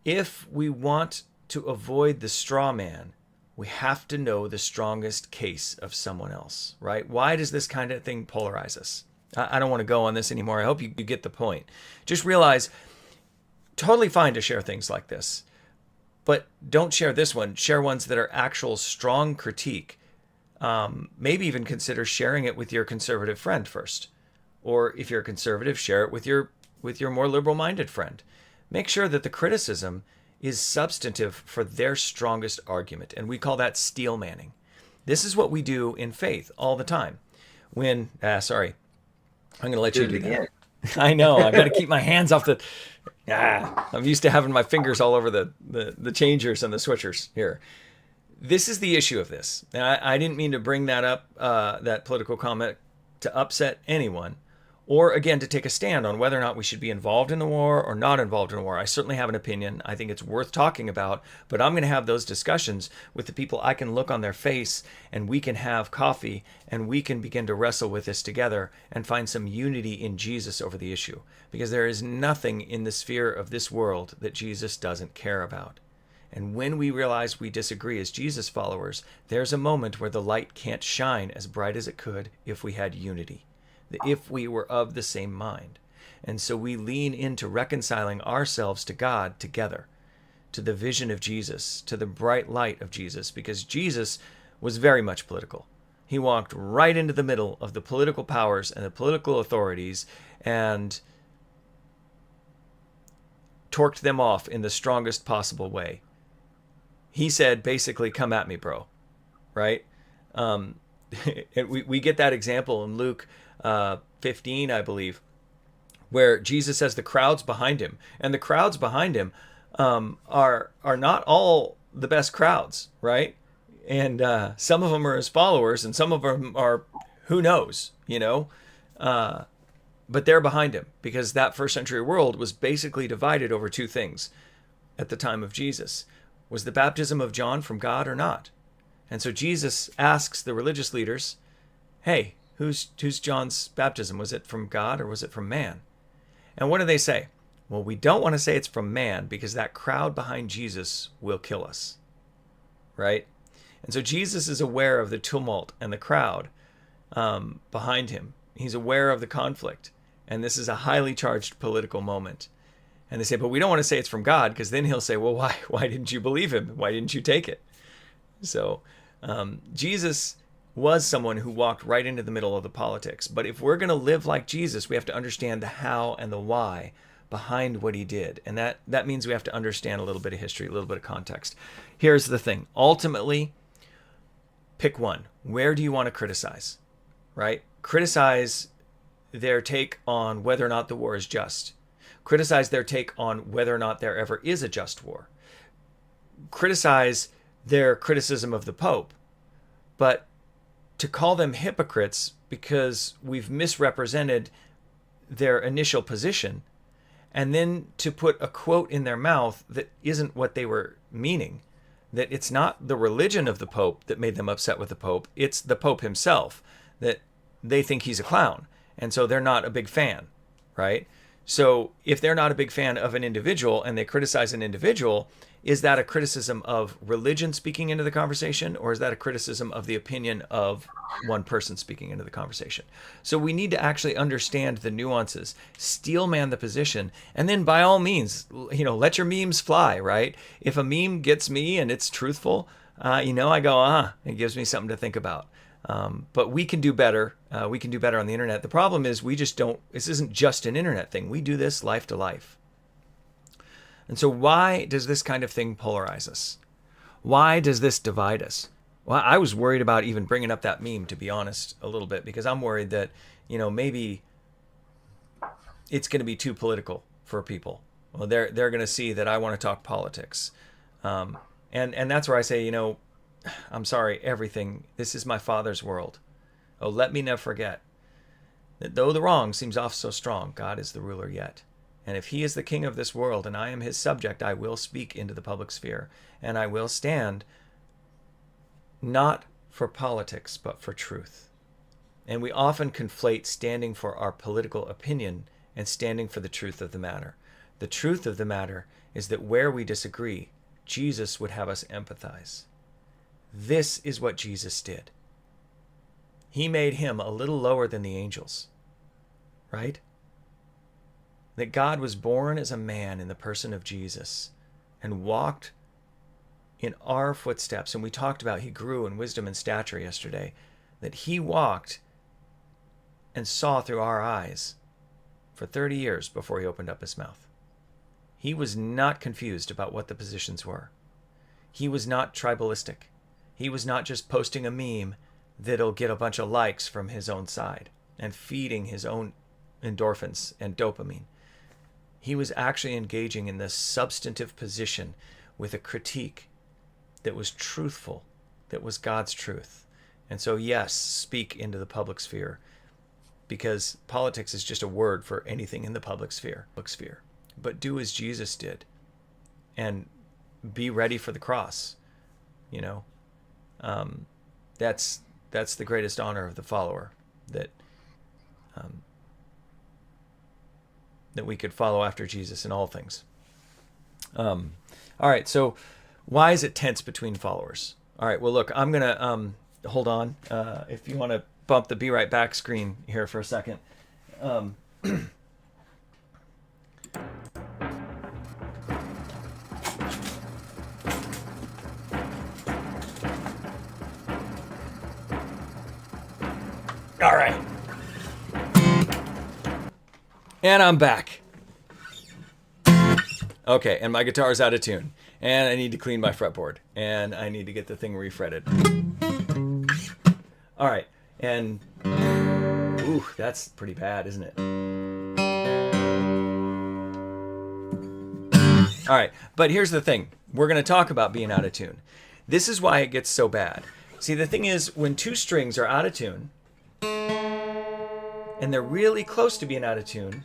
if we want to avoid the straw man, we have to know the strongest case of someone else, right? Why does this kind of thing polarize us? I don't want to go on this anymore. I hope you get the point. Just realize, totally fine to share things like this, but don't share this one. Share ones that are actual strong critique. Maybe even consider sharing it with your conservative friend first, Or if you're a conservative, share it with your more liberal-minded friend. Make sure that the criticism is substantive for their strongest argument, and we call that steel manning. This is what we do in faith all the time. I'm going to let you do that. I know. I got to keep my hands off the. I'm used to having my fingers all over the changers and the switchers here. This is the issue of this. And I didn't mean to bring that up, that political comment, to upset anyone, or again to take a stand on whether or not we should be involved in the war or not involved in the war. I certainly have an opinion. I think it's worth talking about, but I'm going to have those discussions with the people I can look on their face, and we can have coffee and we can begin to wrestle with this together and find some unity in Jesus over the issue, because there is nothing in the sphere of this world that Jesus doesn't care about. And when we realize we disagree as Jesus followers, there's a moment where the light can't shine as bright as it could if we had unity, if we were of the same mind. And so we lean into reconciling ourselves to God together, to the vision of Jesus, to the bright light of Jesus, because Jesus was very much political. He walked right into the middle of the political powers and the political authorities and torqued them off in the strongest possible way. He said, basically, come at me, bro. Right? We get that example in Luke 15, I believe, where Jesus has the crowds behind him, and the crowds behind him are not all the best crowds, right? And some of them are his followers, and some of them are who knows, but they're behind him, because that first century world was basically divided over two things at the time of Jesus. Was the baptism of John from God or not? And so Jesus asks the religious leaders, hey, who's John's baptism? Was it from God or was it from man? And what do they say? Well, we don't want to say it's from man, because that crowd behind Jesus will kill us, right? And so Jesus is aware of the tumult and the crowd behind him. He's aware of the conflict. And this is a highly charged political moment. And they say, but we don't want to say it's from God, because then he'll say, well, why didn't you believe him? Why didn't you take it? So Jesus was someone who walked right into the middle of the politics. But if we're going to live like Jesus, we have to understand the how and the why behind what he did. And that means we have to understand a little bit of history, a little bit of context. Here's the thing. Ultimately, pick one. Where do you want to criticize? Right? Criticize their take on whether or not the war is just. Criticize their take on whether or not there ever is a just war. Criticize their criticism of the Pope. But to call them hypocrites because we've misrepresented their initial position, and then to put a quote in their mouth that isn't what they were meaning, that it's not the religion of the Pope that made them upset with the Pope, it's the Pope himself, that they think he's a clown, and so they're not a big fan, right? So if they're not a big fan of an individual and they criticize an individual, is that a criticism of religion speaking into the conversation, or is that a criticism of the opinion of one person speaking into the conversation? So we need to actually understand the nuances, steel man the position, and then by all means, let your memes fly, right? If a meme gets me and it's truthful, I go, it gives me something to think about. But we can do better. We can do better on the internet. The problem is this isn't just an internet thing. We do this life to life. And so why does this kind of thing polarize us? Why does this divide us? Well, I was worried about even bringing up that meme, to be honest, a little bit, because I'm worried that, maybe it's going to be too political for people. Well, they're going to see that I want to talk politics. And that's where I say, I'm sorry, everything. This is my Father's world. Oh, let me never forget that though the wrong seems oft so strong, God is the ruler yet. And if he is the king of this world and I am his subject, I will speak into the public sphere, and I will stand not for politics, but for truth. And we often conflate standing for our political opinion and standing for the truth of the matter. The truth of the matter is that where we disagree, Jesus would have us empathize. This is what Jesus did. He made him a little lower than the angels, right? That God was born as a man in the person of Jesus and walked in our footsteps. And we talked about he grew in wisdom and stature yesterday, that he walked and saw through our eyes for 30 years before he opened up his mouth. He was not confused about what the positions were. He was not tribalistic. He was not just posting a meme that'll get a bunch of likes from his own side and feeding his own endorphins and dopamine. He was actually engaging in this substantive position with a critique that was truthful, that was God's truth. And so, yes, speak into the public sphere, because politics is just a word for anything in the public sphere. But do as Jesus did and be ready for the cross. You know, that's the greatest honor of the follower, that we could follow after Jesus in all things. All right, so why is it tense between followers? All right, well, look, I'm going to hold on. If you want to bump the Be Right Back screen here for a second. All right. And I'm back. Okay, and my guitar's out of tune. And I need to clean my fretboard. And I need to get the thing refretted. All right, and ooh, that's pretty bad, isn't it? All right, but here's the thing. We're going to talk about being out of tune. This is why it gets so bad. See, the thing is, when two strings are out of tune, and they're really close to being out of tune,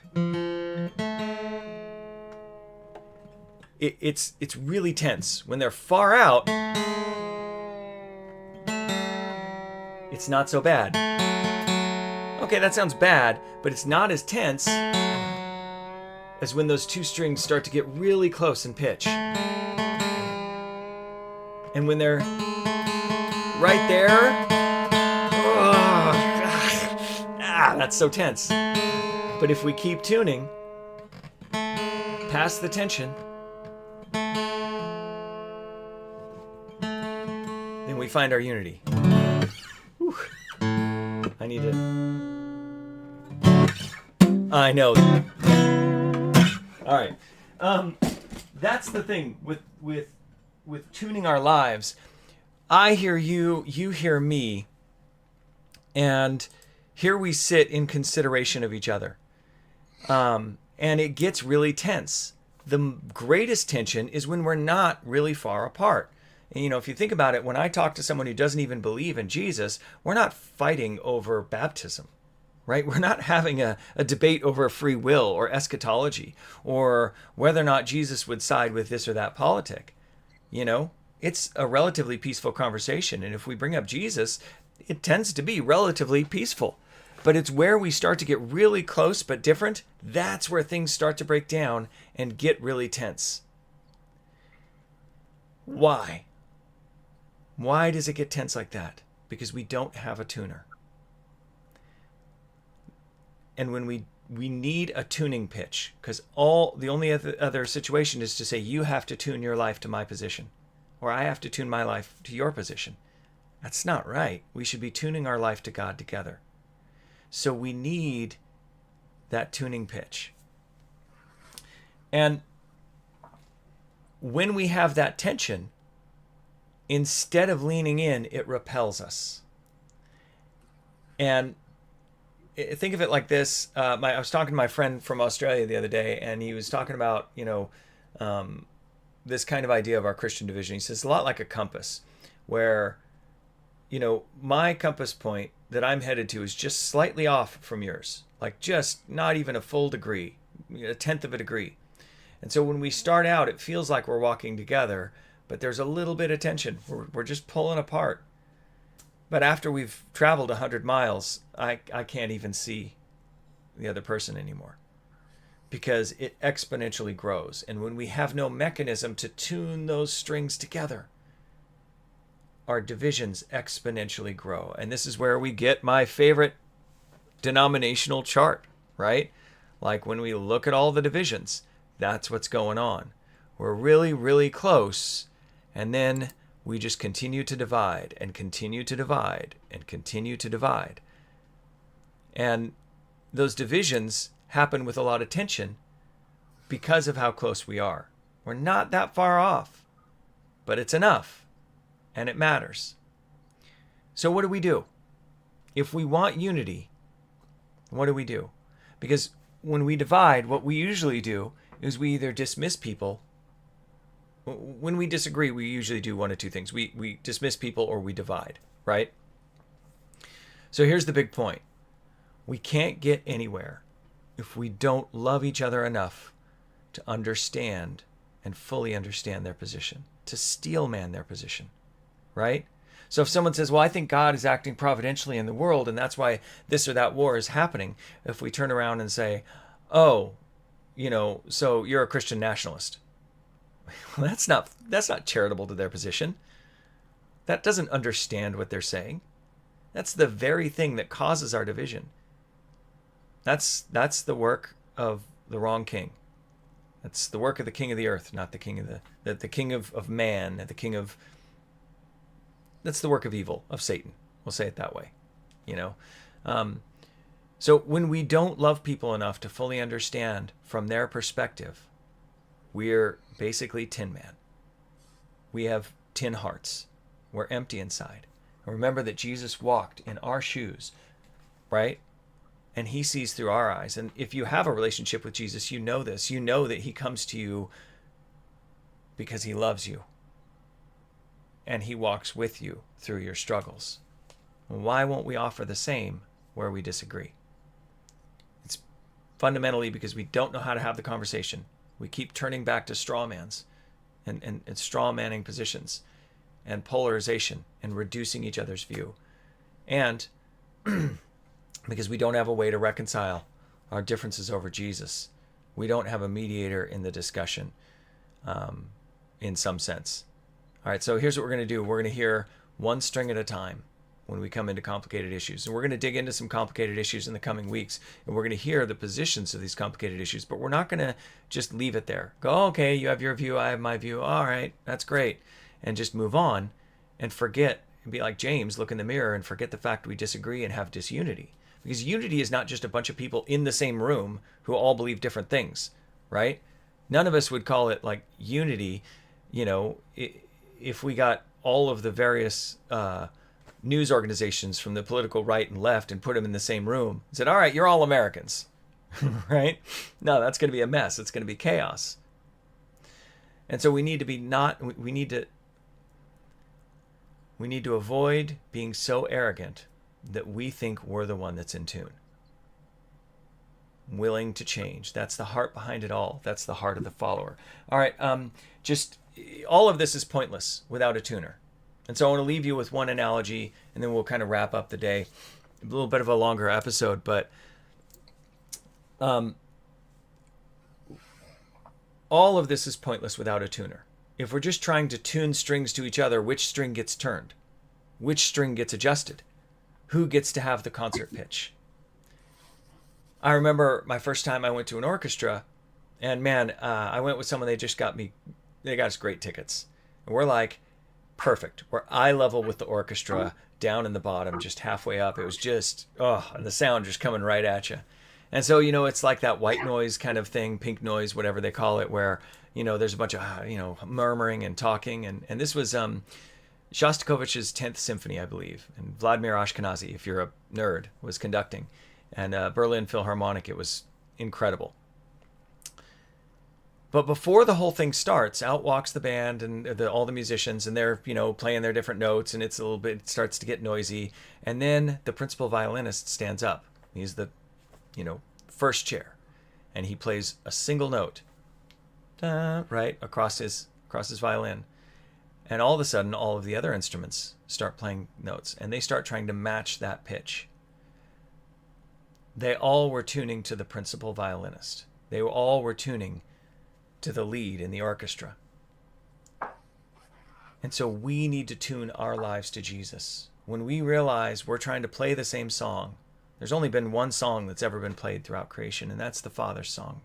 it's really tense. When they're far out, it's not so bad. Okay, that sounds bad, but it's not as tense as when those two strings start to get really close in pitch. And when they're right there, that's so tense. But if we keep tuning past the tension, then we find our unity. Whew. I need to... I know. All right. That's the thing with tuning our lives. I hear you, you hear me, and here we sit in consideration of each other. And it gets really tense. The greatest tension is when we're not really far apart. And, you know, if you think about it, when I talk to someone who doesn't even believe in Jesus, we're not fighting over baptism, right? We're not having a debate over free will or eschatology or whether or not Jesus would side with this or that politic. You know, it's a relatively peaceful conversation. And if we bring up Jesus, it tends to be relatively peaceful. But it's where we start to get really close but different. That's where things start to break down and get really tense. Why? Why does it get tense like that? Because we don't have a tuner. And when we need a tuning pitch, because the only other situation is to say, you have to tune your life to my position, or I have to tune my life to your position. That's not right. We should be tuning our life to God together. So we need that tuning pitch. And when we have that tension, instead of leaning in, it repels us. And think of it like this. I was talking to my friend from Australia the other day, and he was talking about, this kind of idea of our Christian division. He says, it's a lot like a compass, where, my compass point that I'm headed to is just slightly off from yours, like just not even a full degree, 1/10 of a degree. And so when we start out, it feels like we're walking together, but there's a little bit of tension. We're just pulling apart. But after we've traveled 100 miles, I can't even see the other person anymore, because it exponentially grows. And when we have no mechanism to tune those strings together, our divisions exponentially grow. And this is where we get my favorite denominational chart, right? Like when we look at all the divisions, that's what's going on. We're really, really close, and then we just continue to divide and continue to divide and continue to divide. And those divisions happen with a lot of tension because of how close we are. We're not that far off, but it's enough, and it matters. So what do we do? If we want unity, what do we do? Because when we divide, what we usually do is we either dismiss people. When we disagree, we usually do one of two things. We dismiss people or we divide, right? So here's the big point. We can't get anywhere if we don't love each other enough to understand and fully understand their position, to steelman their position, right? So if someone says, well, I think God is acting providentially in the world, and that's why this or that war is happening, if we turn around and say, oh, so you're a Christian nationalist. Well, that's not charitable to their position. That doesn't understand what they're saying. That's the very thing that causes our division. That's the work of the wrong king. That's the work of the king of the earth, not the king of the king of man, the king of. That's the work of evil, of Satan. We'll say it that way, So when we don't love people enough to fully understand from their perspective, we're basically Tin Man. We have tin hearts. We're empty inside. And remember that Jesus walked in our shoes, right? And he sees through our eyes. And if you have a relationship with Jesus, you know this. You know that he comes to you because he loves you. And he walks with you through your struggles. Why won't we offer the same where we disagree? It's fundamentally because we don't know how to have the conversation. We keep turning back to strawmans and strawmanning positions and polarization and reducing each other's view. And because we don't have a way to reconcile our differences over Jesus. We don't have a mediator in the discussion in some sense. All right, so here's what we're going to do. We're going to hear one string at a time when we come into complicated issues. And we're going to dig into some complicated issues in the coming weeks. And we're going to hear the positions of these complicated issues. But we're not going to just leave it there. Go, okay, you have your view, I have my view. All right, that's great. And just move on and forget, and be like James, look in the mirror and forget the fact we disagree and have disunity. Because unity is not just a bunch of people in the same room who all believe different things, right? None of us would call it like unity, if we got all of the various news organizations from the political right and left and put them in the same room and said, all right, you're all Americans, right? No, that's going to be a mess. It's going to be chaos. And so we need to avoid being so arrogant that we think we're the one that's in tune. Willing to change. That's the heart behind it all. That's the heart of the follower. All right, just all of this is pointless without a tuner. And so I want to leave you with one analogy, and then we'll kind of wrap up the day. A little bit of a longer episode, but all of this is pointless without a tuner. If we're just trying to tune strings to each other, which string gets turned? Which string gets adjusted? Who gets to have the concert pitch? I remember my first time I went to an orchestra, and man, I went with someone, they got us great tickets. And we're like, perfect. We're eye level with the orchestra, down in the bottom, just halfway up. It was just, and the sound just coming right at you. And so, it's like that white noise kind of thing, pink noise, whatever they call it, where, there's a bunch of, murmuring and talking. And this was Shostakovich's 10th Symphony, I believe. And Vladimir Ashkenazy, if you're a nerd, was conducting. And Berlin Philharmonic, it was incredible. But before the whole thing starts, out walks the band and all the musicians, and they're, playing their different notes, and it starts to get noisy. And then the principal violinist stands up. He's the, first chair, and he plays a single note, right across his violin. And all of a sudden, all of the other instruments start playing notes, and they start trying to match that pitch. They all were tuning to the principal violinist. They all were tuning to the lead in the orchestra. And so we need to tune our lives to Jesus. When we realize we're trying to play the same song, there's only been one song that's ever been played throughout creation, and that's the Father's song.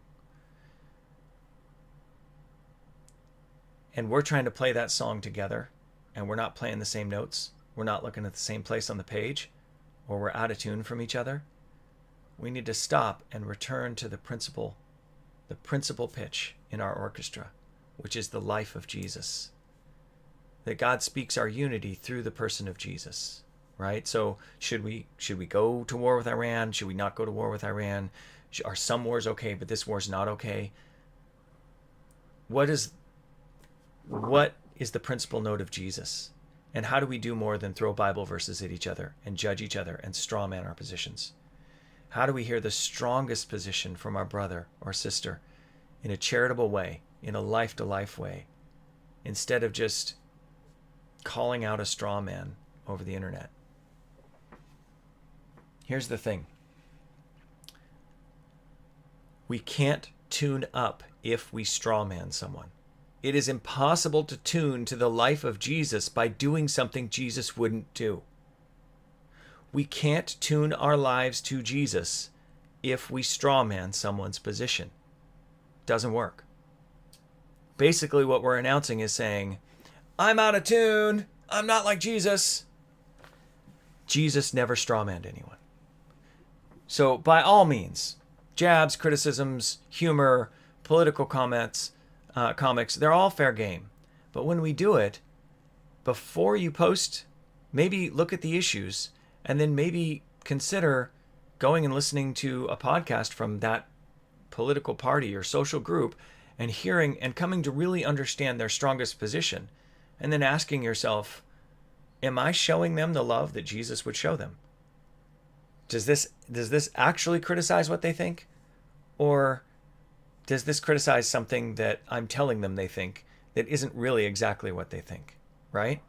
And we're trying to play that song together, and we're not playing the same notes. We're not looking at the same place on the page, or we're out of tune from each other. We need to stop and return to the principal pitch in our orchestra, which is the life of Jesus. That God speaks our unity through the person of Jesus, right? So should we go to war with Iran? Should we not go to war with Iran? Are some wars okay, but this war's not okay? What is the principal note of Jesus? And how do we do more than throw Bible verses at each other and judge each other and strawman our positions? How do we hear the strongest position from our brother or sister in a charitable way, in a life-to-life way, instead of just calling out a straw man over the internet? Here's the thing. We can't tune up if we straw man someone. It is impossible to tune to the life of Jesus by doing something Jesus wouldn't do. We can't tune our lives to Jesus if we straw man someone's position. Doesn't work. Basically, what we're announcing is saying, I'm out of tune. I'm not like Jesus. Jesus never strawmanned anyone. So by all means, jabs, criticisms, humor, political comments, comics, they're all fair game. But when we do it, before you post, maybe look at the issues and then maybe consider going and listening to a podcast from that political party or social group and hearing and coming to really understand their strongest position, and then asking yourself, am I showing them the love that Jesus would show them? Does this actually criticize what they think? Or does this criticize something that I'm telling them they think that isn't really exactly what they think, right?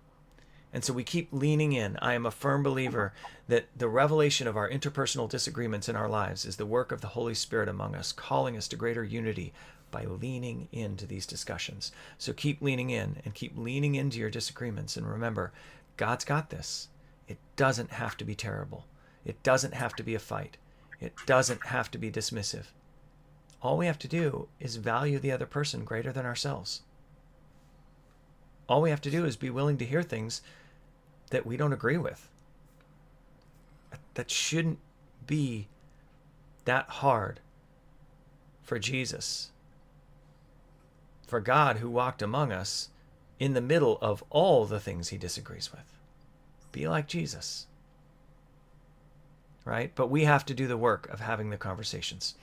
And so we keep leaning in. I am a firm believer that the revelation of our interpersonal disagreements in our lives is the work of the Holy Spirit among us, calling us to greater unity by leaning into these discussions. So keep leaning in and keep leaning into your disagreements. And remember, God's got this. It doesn't have to be terrible. It doesn't have to be a fight. It doesn't have to be dismissive. All we have to do is value the other person greater than ourselves. All we have to do is be willing to hear things that we don't agree with. That shouldn't be that hard for Jesus, for God who walked among us in the middle of all the things he disagrees with. Be like Jesus, right? But we have to do the work of having the conversations.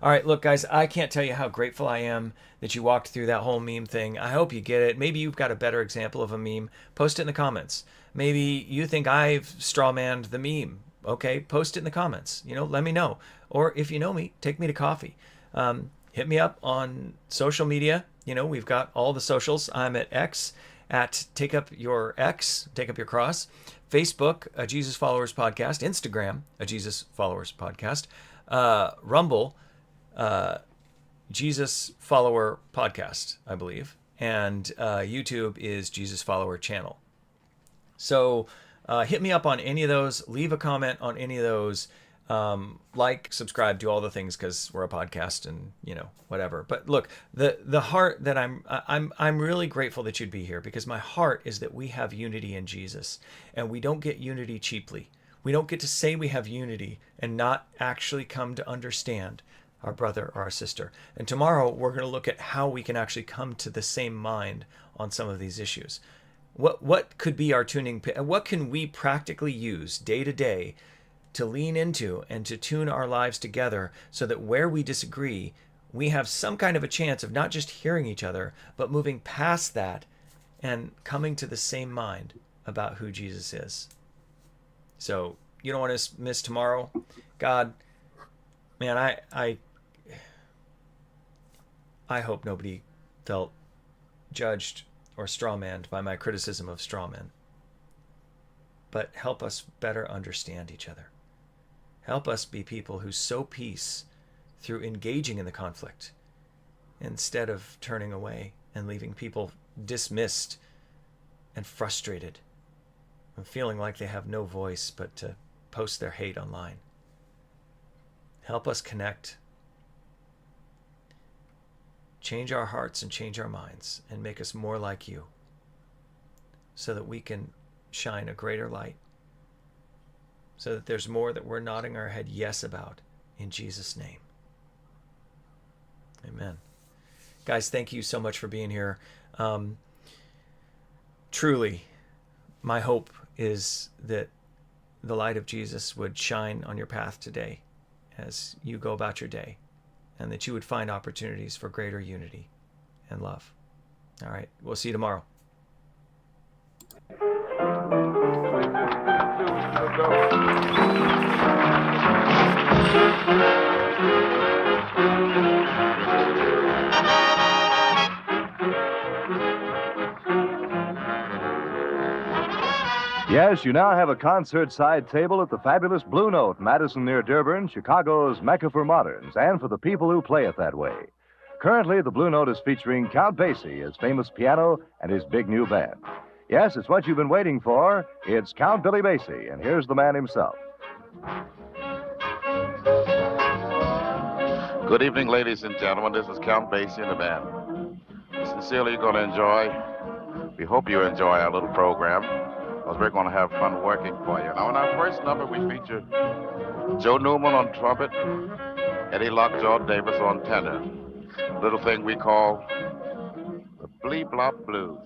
All right, look, guys, I can't tell you how grateful I am that you walked through that whole meme thing. I hope you get it. Maybe you've got a better example of a meme. Post it in the comments. Maybe you think I've strawmanned the meme. Okay, post it in the comments. Let me know. Or if you know me, take me to coffee. Hit me up on social media. We've got all the socials. I'm at X, at Take Up Your Cross. Facebook, a Jesus Followers Podcast. Instagram, a Jesus Followers Podcast. Rumble, Jesus Follower Podcast, I believe. And YouTube is Jesus Follower Channel. So hit me up on any of those. Leave a comment on any of those. Like, subscribe, do all the things, because we're a podcast and whatever. But look, the heart that I'm really grateful that you'd be here, because my heart is that we have unity in Jesus, and we don't get unity cheaply. We don't get to say we have unity and not actually come to understand our brother or our sister. And tomorrow we're going to look at how we can actually come to the same mind on some of these issues. What could be our tuning? What can we practically use day to day to lean into and to tune our lives together so that where we disagree, we have some kind of a chance of not just hearing each other, but moving past that and coming to the same mind about who Jesus is. So you don't want to miss tomorrow. God, man, I hope nobody felt judged or strawmanned by my criticism of strawmen. But help us better understand each other. Help us be people who sow peace through engaging in the conflict instead of turning away and leaving people dismissed and frustrated and feeling like they have no voice but to post their hate online. Help us connect, change our hearts and change our minds, and make us more like you so that we can shine a greater light, so that there's more that we're nodding our head yes about in Jesus' name. Amen. Guys, thank you so much for being here. Truly, my hope is that the light of Jesus would shine on your path today as you go about your day, and that you would find opportunities for greater unity and love. All right, we'll see you tomorrow. Yes, you now have a concert side table at the fabulous Blue Note, Madison near Dearborn, Chicago's Mecca for moderns, and for the people who play it that way. Currently, the Blue Note is featuring Count Basie, his famous piano, and his big new band. Yes, it's what you've been waiting for. It's Count Billy Basie, and here's the man himself. Good evening, ladies and gentlemen. This is Count Basie and the band. Sincerely, you're going to enjoy. We hope you enjoy our little program, because we're going to have fun working for you. Now, in our first number, we featured Joe Newman on trumpet, Eddie Lockjaw Davis on tenor. A little thing we call the Blee Blop Blues.